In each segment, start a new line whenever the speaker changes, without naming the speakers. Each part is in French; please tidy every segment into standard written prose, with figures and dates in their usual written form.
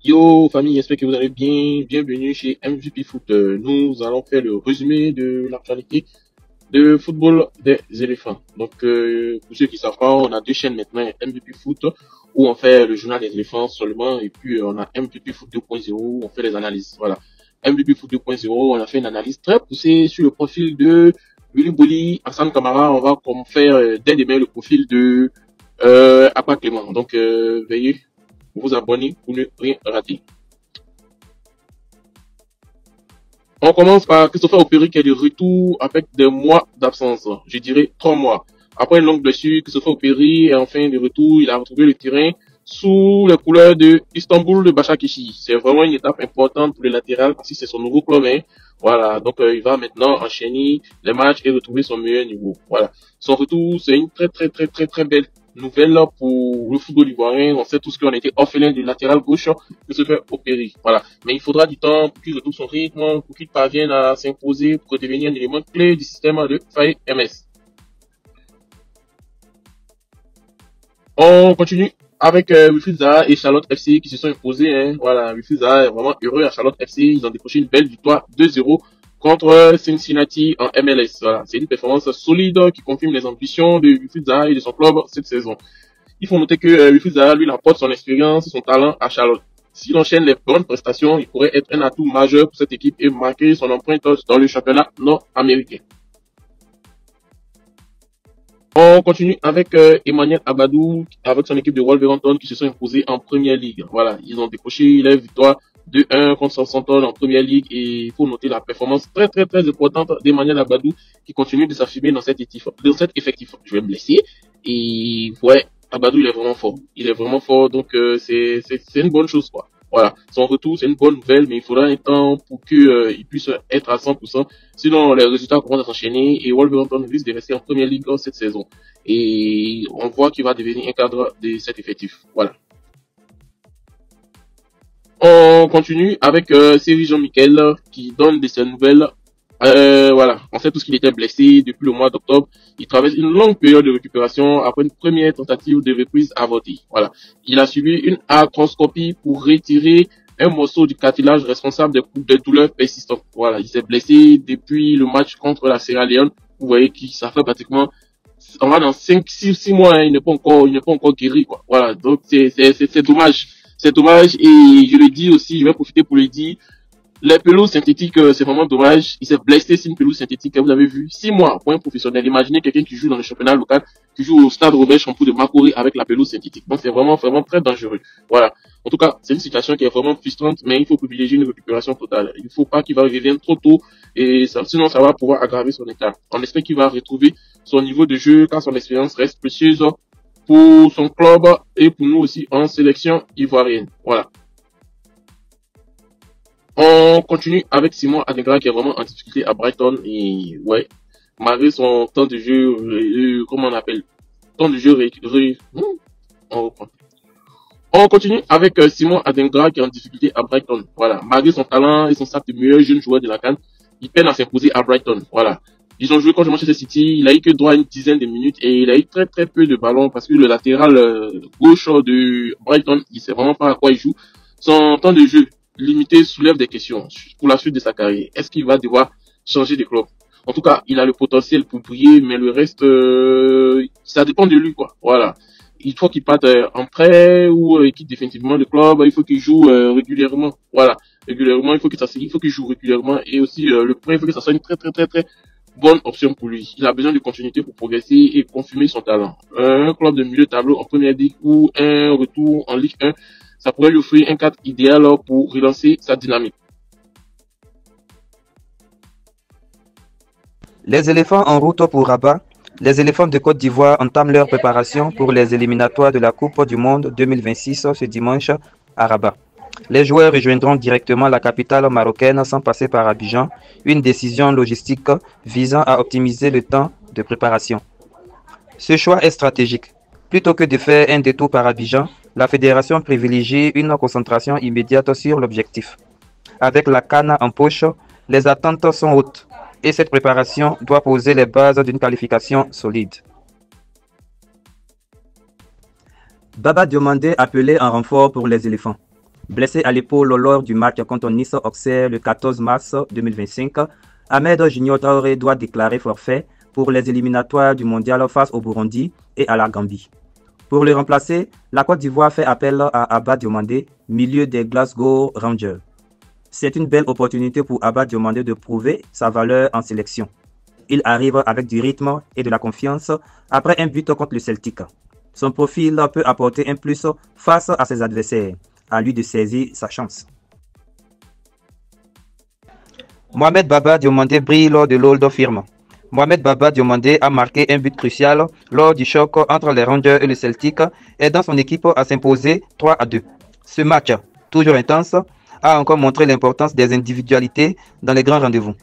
Yo famille, j'espère que vous allez bien. Bienvenue chez MVP Foot. Nous allons faire le résumé de l'actualité de football des éléphants. Donc pour ceux qui savent pas, on a deux chaînes maintenant, MVP Foot où on fait le journal des éléphants seulement et puis on a MVP Foot 2.0 où on fait les analyses. Voilà. MVP Foot 2.0, on a fait une analyse très poussée sur le profil de Willy Boli, Hassan Kamara. On va comme faire dès demain le profil de Aqua Clément. Donc veuillez vous abonner pour ne rien rater. On commence par Christopher Opéry qui est de retour avec des mois d'absence. Je dirais 3 mois. Après une longue blessure, Christopher Opéry est enfin de retour. Il a retrouvé le terrain sous les couleurs de Istanbul de Başakşehir. C'est vraiment une étape importante pour le latéral parce que c'est son nouveau club. Hein. Voilà, donc il va maintenant enchaîner les matchs et retrouver son meilleur niveau. Voilà, son retour, c'est une très belle nouvelle pour le football ivoirien. On sait tous qu'on était orphelin du latéral gauche que se fait Opéry. Voilà, mais il faudra du temps pour qu'il retrouve son rythme, pour qu'il parvienne à s'imposer, pour devenir un élément clé du système de Faye MS. On continue avec Wilfried Zaha et Charlotte FC qui se sont imposés. Hein. Voilà, Wilfried Zaha est vraiment heureux à Charlotte FC. Ils ont décroché une belle victoire 2-0 contre Cincinnati en MLS. Voilà, c'est une performance solide qui confirme les ambitions de Wilfried Zaha et de son club cette saison. Il faut noter que Wilfried Zaha, lui, apporte son expérience et son talent à Charlotte. S'il enchaîne les bonnes prestations, il pourrait être un atout majeur pour cette équipe et marquer son empreinte dans le championnat nord-américain. On continue avec Emmanuel Abadou, avec son équipe de Wolverhampton qui se sont imposés en Première Ligue. Voilà, ils ont décroché la victoire 2-1 contre Southampton en Première Ligue et il faut noter la performance très importante d'Emmanuel Abadou qui continue de s'affirmer dans cet effectif. Je vais me blesser et ouais, Abadou il est vraiment fort. Il est vraiment fort donc c'est une bonne chose quoi. Voilà, son retour c'est une bonne nouvelle mais il faudra un temps pour que il puisse être à 100%. Sinon les résultats commencent à s'enchaîner et Wolverhampton risque de rester en Première Ligue cette saison. Et on voit qu'il va devenir un cadre de cet effectif. Voilà. On continue avec Série Jean-Michel qui donne de ses nouvelles. Voilà, on sait tous qu'il était blessé depuis le mois d'octobre. Il traverse une longue période de récupération après une première tentative de reprise avortée. Voilà, il a subi une arthroscopie pour retirer un morceau du cartilage responsable des douleurs persistantes. Voilà, il s'est blessé depuis le match contre la Sierra Leone. Vous voyez que ça fait pratiquement, on va dans 6 mois, hein, il n'est pas encore guéri, quoi. Voilà, donc c'est dommage. C'est dommage et je le dis aussi, je vais profiter pour le dire. Les pelouses synthétiques, c'est vraiment dommage. Il s'est blessé sur une pelouse synthétique, vous avez vu, 6 mois pour un professionnel. Imaginez quelqu'un qui joue dans le championnat local, qui joue au stade Robert Champoux de Makori avec la pelouse synthétique. Donc c'est vraiment très dangereux. Voilà. En tout cas, c'est une situation qui est vraiment frustrante, mais il faut privilégier une récupération totale. Il ne faut pas qu'il va revenir trop tôt et ça, sinon ça va pouvoir aggraver son état. On espère qu'il va retrouver son niveau de jeu car son expérience reste précieuse pour son club et pour nous aussi en sélection ivoirienne. Voilà. On continue avec Simon Adingra qui est vraiment en difficulté à Brighton et ouais, malgré son temps de jeu, comment on appelle, temps de jeu, on reprend. On continue avec Simon Adingra qui est en difficulté à Brighton. Voilà, malgré son talent et son sac de meilleur jeune joueur de la CAN, il peine à s'imposer à Brighton. Voilà. Ils ont joué contre Manchester City, il a eu que droit à une dizaine de minutes et il a eu très peu de ballons parce que le latéral gauche de Brighton, il sait vraiment pas à quoi il joue. Son temps de jeu limité soulève des questions pour la suite de sa carrière. Est-ce qu'il va devoir changer de club? En tout cas, il a le potentiel pour briller, mais le reste, ça dépend de lui, quoi. Voilà. Il faut qu'il parte en prêt ou il quitte définitivement le club. Il faut qu'il joue régulièrement. Voilà. Régulièrement, il faut qu'il joue régulièrement et aussi le prêt, il faut que ça soit une très bonne option pour lui. Il a besoin de continuité pour progresser et confirmer son talent. Un club de milieu de tableau en première ligue ou un retour en Ligue 1, ça pourrait lui offrir un cadre idéal pour relancer sa dynamique.
Les éléphants en route pour Rabat. Les éléphants de Côte d'Ivoire entament leur préparation pour les éliminatoires de la Coupe du Monde 2026 ce dimanche à Rabat. Les joueurs rejoindront directement la capitale marocaine sans passer par Abidjan, une décision logistique visant à optimiser le temps de préparation. Ce choix est stratégique. Plutôt que de faire un détour par Abidjan, la fédération privilégie une concentration immédiate sur l'objectif. Avec la CAN en poche, les attentes sont hautes et cette préparation doit poser les bases d'une qualification solide. Baba Diomandé appelé en renfort pour les éléphants. Blessé à l'épaule lors du match contre Nice Auxerre le 14 mars 2025, Ahmed Junior Traoré doit déclarer forfait pour les éliminatoires du mondial face au Burundi et à la Gambie. Pour le remplacer, la Côte d'Ivoire fait appel à Abba Diomandé, milieu des Glasgow Rangers. C'est une belle opportunité pour Abba Diomandé de prouver sa valeur en sélection. Il arrive avec du rythme et de la confiance après un but contre le Celtic. Son profil peut apporter un plus face à ses adversaires. À lui de saisir sa chance. Mohamed Baba Diomandé brille lors de l'Old Firm. Mohamed Baba Diomandé a marqué un but crucial lors du choc entre les Rangers et le Celtic, aidant son équipe à s'imposer 3-2. Ce match, toujours intense, a encore montré l'importance des individualités dans les grands rendez-vous.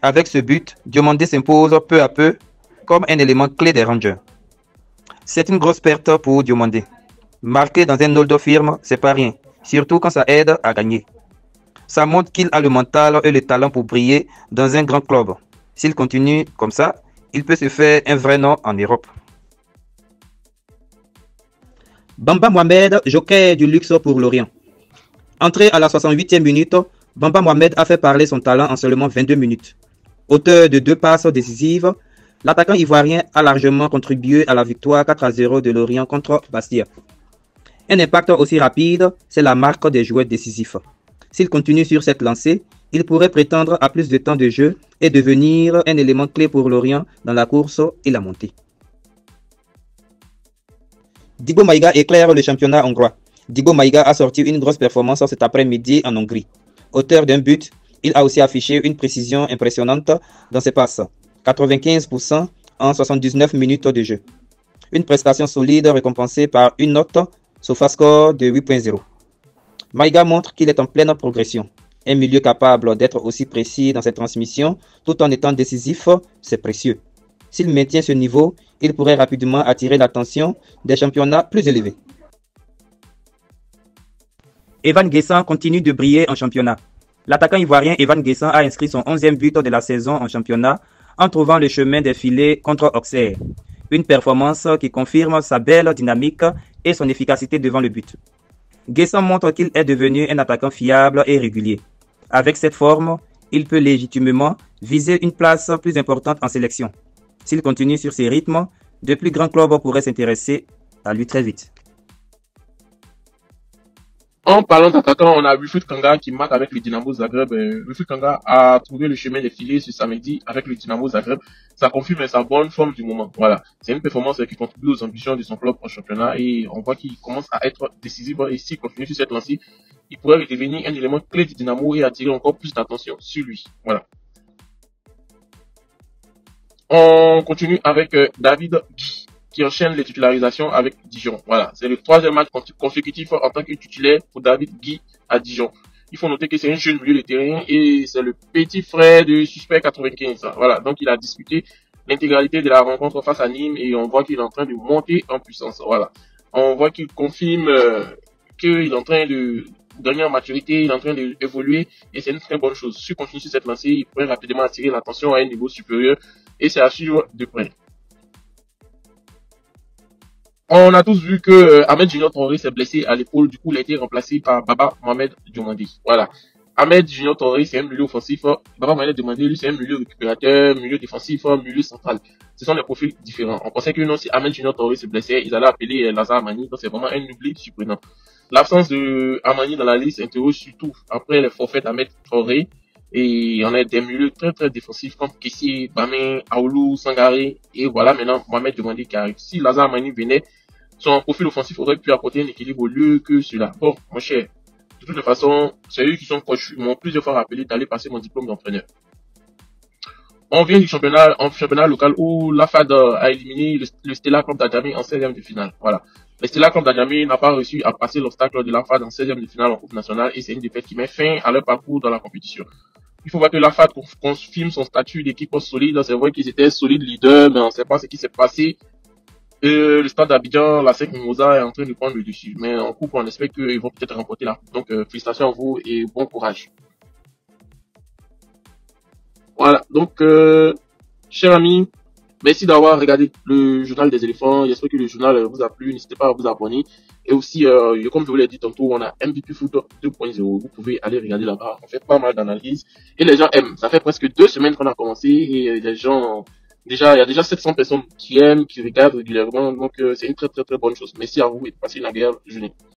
Avec ce but, Diomandé s'impose peu à peu comme un élément clé des Rangers. C'est une grosse perte pour Diomandé. Marquer dans un Old Firm, c'est pas rien, surtout quand ça aide à gagner. Ça montre qu'il a le mental et le talent pour briller dans un grand club. S'il continue comme ça, il peut se faire un vrai nom en Europe. Bamba Mohamed, joker du luxe pour Lorient. Entré à la 68e minute, Bamba Mohamed a fait parler son talent en seulement 22 minutes. Auteur de 2 passes décisives, l'attaquant ivoirien a largement contribué à la victoire 4-0 de Lorient contre Bastia. Un impact aussi rapide, c'est la marque des joueurs décisifs. S'il continue sur cette lancée, il pourrait prétendre à plus de temps de jeu et devenir un élément clé pour Lorient dans la course et la montée. Digo Maïga éclaire le championnat hongrois. Digo Maïga a sorti une grosse performance cet après-midi en Hongrie. Auteur d'un but, il a aussi affiché une précision impressionnante dans ses passes. 95% en 79 minutes de jeu. Une prestation solide récompensée par une note SofaScore de 8.0. Maïga montre qu'il est en pleine progression. Un milieu capable d'être aussi précis dans ses transmissions tout en étant décisif, c'est précieux. S'il maintient ce niveau, il pourrait rapidement attirer l'attention des championnats plus élevés. Evan Guessant continue de briller en championnat. L'attaquant ivoirien Evan Guessant a inscrit son 11e but de la saison en championnat en trouvant le chemin des filets contre Auxerre. Une performance qui confirme sa belle dynamique et son efficacité devant le but. Guessant montre qu'il est devenu un attaquant fiable et régulier. Avec cette forme, il peut légitimement viser une place plus importante en sélection. S'il continue sur ces rythmes, de plus grands clubs pourraient s'intéresser à lui très vite.
En parlant d'attaquant, on a Wilfried Kanga qui marque avec le Dynamo Zagreb. Wilfried Kanga a trouvé le chemin des filets ce samedi avec le Dynamo Zagreb. Ça confirme sa bonne forme du moment. Voilà. C'est une performance qui contribue aux ambitions de son club en championnat et on voit qu'il commence à être décisif et s'il continue sur cette lancée, il pourrait devenir un élément clé du Dynamo et attirer encore plus d'attention sur lui. Voilà. On continue avec David Guy qui enchaîne les titularisations avec Dijon. Voilà, c'est le 3e match consécutif en tant que titulaire pour David Guy à Dijon. Il faut noter que c'est un jeune milieu de terrain et c'est le petit frère de Suspect 95. Voilà, donc il a disputé l'intégralité de la rencontre face à Nîmes et on voit qu'il est en train de monter en puissance. Voilà, on voit qu'il confirme qu'il est en train de gagner en maturité, il est en train d'évoluer et c'est une très bonne chose. Si il continue sur cette lancée, il pourrait rapidement attirer l'attention à un niveau supérieur et c'est à suivre de près. On a tous vu que Ahmed Junior Traoré s'est blessé à l'épaule, du coup il a été remplacé par Baba Mohamed Diomandé. Voilà. Ahmed Junior Traoré c'est un milieu offensif, Baba Mohamed Diomandé lui c'est un milieu récupérateur, milieu défensif, milieu central. Ce sont des profils différents. On pensait que non, si Ahmed Junior Traoré se blessait, ils allaient appeler Lazare Amani, donc c'est vraiment un oubli surprenant. L'absence de Amani dans la liste interroge surtout après les forfaits d'Ahmed Traoré. Et on a des milieux très très défensifs comme Kessie, Bamin, Aoulou, Sangaré. Et voilà maintenant Mohamed Diomandé qui arrive. Si Lazare Amani venait, son profil offensif aurait pu apporter un équilibre au lieu que cela. Bon, mon cher, de toute façon, c'est eux qui sont coachs, m'ont plusieurs fois rappelé d'aller passer mon diplôme d'entraîneur. On vient du championnat local où la FAD a éliminé le Stella Club d'Adjamé en 16e de finale. Voilà. Le Stella Club d'Adjamé n'a pas réussi à passer l'obstacle de la FAD en 16e de finale en Coupe nationale et c'est une défaite qui met fin à leur parcours dans la compétition. Il faut voir que la FAD confirme son statut d'équipe solide. C'est vrai qu'ils étaient solides leaders, mais on ne sait pas ce qui s'est passé. Le stade d'Abidjan, la SEC Mimosa est en train de prendre le dessus. Mais en coupe, on espère qu'ils vont peut-être remporter la coupe. Donc, félicitations à vous et bon courage. Voilà. Donc, chers amis, Merci d'avoir regardé le journal des éléphants. J'espère que le journal vous a plu. N'hésitez pas à vous abonner. Et aussi, comme je vous l'ai dit tantôt, on a MVP Foot 2.0. Vous pouvez aller regarder là-bas. On fait pas mal d'analyses. Et les gens aiment. Ça fait presque 2 semaines qu'on a commencé. Et les gens, déjà, il y a déjà 700 personnes qui aiment, qui regardent régulièrement. Donc, c'est une très très très bonne chose. Merci à vous et passez une agréable journée.